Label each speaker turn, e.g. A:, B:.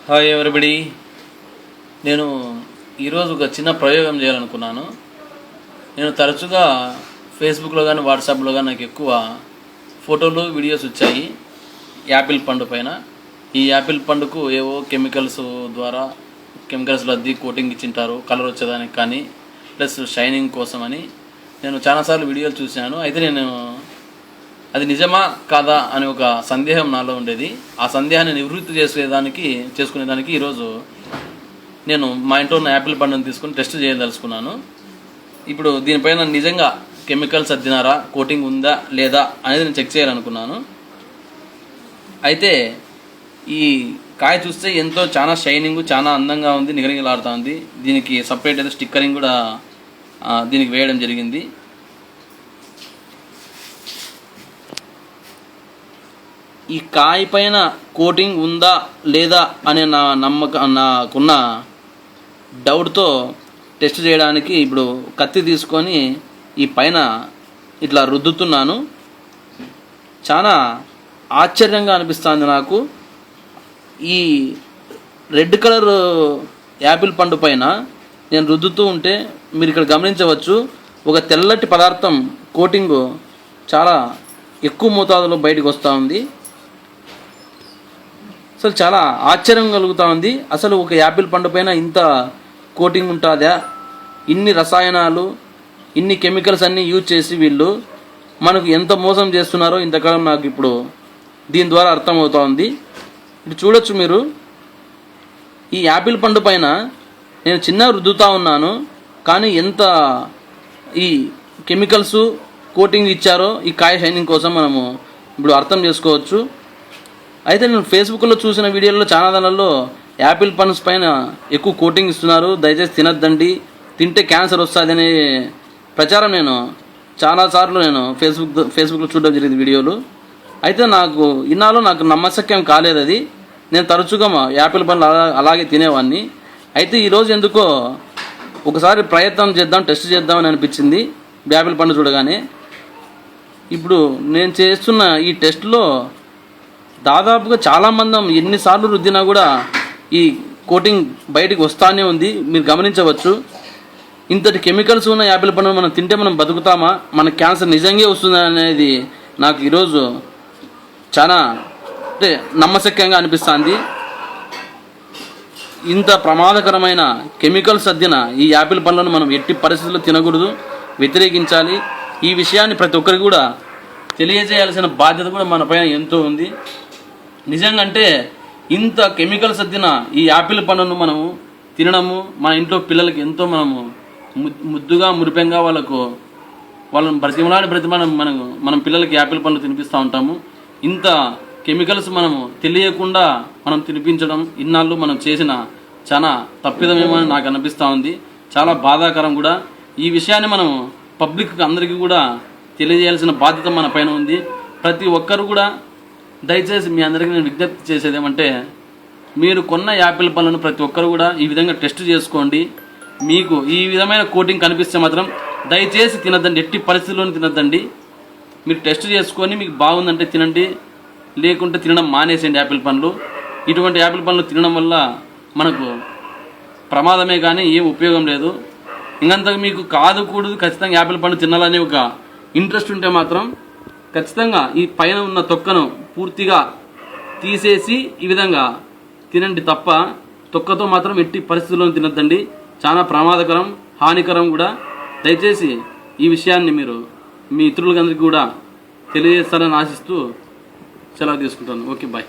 A: Hi everybody. నేను ఈరోజు ఒక చిన్న ప్రయోగం చేయాలనుకున్నాను. నేను తరచుగా ఫేస్బుక్లో కానీ వాట్సాప్లో కానీ నాకు ఎక్కువ ఫోటోలు వీడియోస్ వచ్చాయి యాపిల్ పండు పైన. ఈ యాపిల్ పండుకు ఏవో కెమికల్స్లో అద్ది కోటింగ్ ఇచ్చింటారు కలర్ వచ్చేదానికి కానీ ప్లస్ షైనింగ్ కోసమని. నేను చాలాసార్లు వీడియోలు చూశాను. అయితే నేను అది నిజమా కాదా అని ఒక సందేహం నాలో ఉండేది. ఆ సందేహాన్ని నివృత్తి చేసుకునేదానికి ఈరోజు నేను మా ఇంట్లో ఉన్న యాపిల్ పండును తీసుకుని టెస్ట్ చేయదలుచుకున్నాను. ఇప్పుడు దీనిపైన నిజంగా కెమికల్స్ అద్దినారా, కోటింగ్ ఉందా లేదా అనేది నేను చెక్ చేయాలనుకున్నాను. అయితే ఈ కాయ చూస్తే చాలా షైనింగ్, చాలా అందంగా ఉంది, నిగనిగలాడుతూ ఉంది. దీనికి సపరేట్ అయితే స్టిక్కరింగ్ కూడా దీనికి వేయడం జరిగింది. ఈ కాయ పైన కోటింగ్ ఉందా లేదా అనే నాకున్న డౌట్తో టెస్ట్ చేయడానికి ఇప్పుడు కత్తి తీసుకొని ఈ పైన ఇట్లా రుద్దుతున్నాను. చాలా ఆశ్చర్యంగా అనిపిస్తుంది నాకు. ఈ రెడ్ కలర్ యాపిల్ పండు పైన నేను రుద్దుతూ ఉంటే మీరు ఇక్కడ గమనించవచ్చు, ఒక తెల్లటి పదార్థం కోటింగ్ చాలా ఎక్కువ మోతాదులో బయటకు వస్తూ ఉంది. అసలు చాలా ఆశ్చర్యం కలుగుతూ ఉంది. అసలు ఒక యాపిల్ పండు పైన ఇంత కోటింగ్ ఉంటుందా? ఇన్ని రసాయనాలు, ఇన్ని కెమికల్స్ అన్నీ యూజ్ చేసి వీళ్ళు మనకు ఎంత మోసం చేస్తున్నారో ఇంతకాలం నాకు ఇప్పుడు దీని ద్వారా అర్థమవుతూ ఉంది. ఇప్పుడు చూడొచ్చు మీరు, ఈ యాపిల్ పండు పైన నేను చిన్న రుద్దుతూ ఉన్నాను, కానీ ఎంత ఈ కెమికల్స్ కోటింగ్ ఇచ్చారో ఈ కాయ షైనింగ్ కోసం మనము ఇప్పుడు అర్థం చేసుకోవచ్చు. అయితే నేను ఫేస్బుక్లో చూసిన వీడియోల్లో చాలా దానిలో యాపిల్ పండ్స్ పైన ఎక్కువ కోటింగ్ ఇస్తున్నారు, దయచేసి తినద్దండి, తింటే క్యాన్సర్ వస్తుంది అనే ప్రచారం నేను చాలాసార్లు ఫేస్బుక్లో చూడడం జరిగింది వీడియోలు. అయితే ఇన్నాళ్ళు నాకు నమ్మశక్యం కాలేదు అది. నేను తరచుగా యాపిల్ పండ్లు అలాగే తినేవాడిని. అయితే ఈరోజు ఎందుకో ఒకసారి ప్రయత్నం చేద్దాం, టెస్ట్ చేద్దామని అనిపించింది యాపిల్ పండు చూడగానే. ఇప్పుడు నేను చేస్తున్న ఈ టెస్ట్లో దాదాపుగా చాలామంది ఎన్నిసార్లు రుద్దినా కూడా ఈ కోటింగ్ బయటికి వస్తానే ఉంది. మీరు గమనించవచ్చు, ఇంతటి కెమికల్స్ ఉన్న యాపిల్ పండును మనం తింటే మనం బతుకుతామా, మన క్యాన్సర్ నిజంగా వస్తుందా అనేది నాకు ఈరోజు చాలా నమ్మశక్యంగా అనిపిస్తుంది. ఇంత ప్రమాదకరమైన కెమికల్స్ అద్దిన ఈ యాపిల్ పండ్లను మనం ఎట్టి పరిస్థితుల్లో తినకూడదు, వ్యతిరేకించాలి. ఈ విషయాన్ని ప్రతి ఒక్కరికి కూడా తెలియజేయాల్సిన బాధ్యత కూడా మన పైన ఎంతో ఉంది. నిజంగా అంటే ఇంత కెమికల్స్ అద్దిన ఈ యాపిల్ పండును మనము తినడము, మన ఇంట్లో పిల్లలకి ఎంతో మనము ముద్దుగా మురిపెంగా వాళ్ళని బ్రతిమలాడి మనం పిల్లలకి యాపిల్ పండ్లు తినిపిస్తూ ఉంటాము. ఇంత కెమికల్స్ మనము తెలియకుండా మనం తినిపించడం ఇన్నాళ్ళు మనం చేసిన చాలా తప్పిదమేమో అని నాకు అనిపిస్తూ ఉంది. చాలా బాధాకరం కూడా. ఈ విషయాన్ని మనం పబ్లిక్ అందరికీ కూడా తెలియజేయాల్సిన బాధ్యత మన పైన ఉంది. ప్రతి ఒక్కరు కూడా దయచేసి మీ అందరికీ నేను విజ్ఞప్తి చేసేది ఏమంటే, మీరు కొన్న యాపిల్ పండ్లను ప్రతి ఒక్కరు కూడా ఈ విధంగా టెస్ట్ చేసుకోండి. మీకు ఈ విధమైన కోటింగ్ కనిపిస్తే మాత్రం దయచేసి తినద్దండి, ఎట్టి పరిస్థితుల్లోనూ తినద్దండి. మీరు టెస్ట్ చేసుకొని మీకు బాగుందంటే తినండి, లేకుంటే తినడం మానేసేయండి యాపిల్ పండ్లు. ఇటువంటి యాపిల్ పండ్లు తినడం వల్ల మనకు ప్రమాదమే కానీ ఏం ఉపయోగం లేదు. ఇంకంతకు మీకు కూడదు ఖచ్చితంగా యాపిల్ పండు తినాలనే ఒక ఇంట్రెస్ట్ ఉంటే మాత్రం ఖచ్చితంగా ఈ పైన ఉన్న తొక్కను పూర్తిగా తీసేసి ఈ విధంగా తినండి తప్ప తొక్కతో మాత్రం ఎట్టి పరిస్థితుల్లో తినద్దండి. చాలా ప్రమాదకరం, హానికరం కూడా. దయచేసి ఈ విషయాన్ని మీరు మీ ఇతరులందరికీ కూడా తెలియజేస్తారని ఆశిస్తూ సెలవు తీసుకుంటాను. Okay, bye.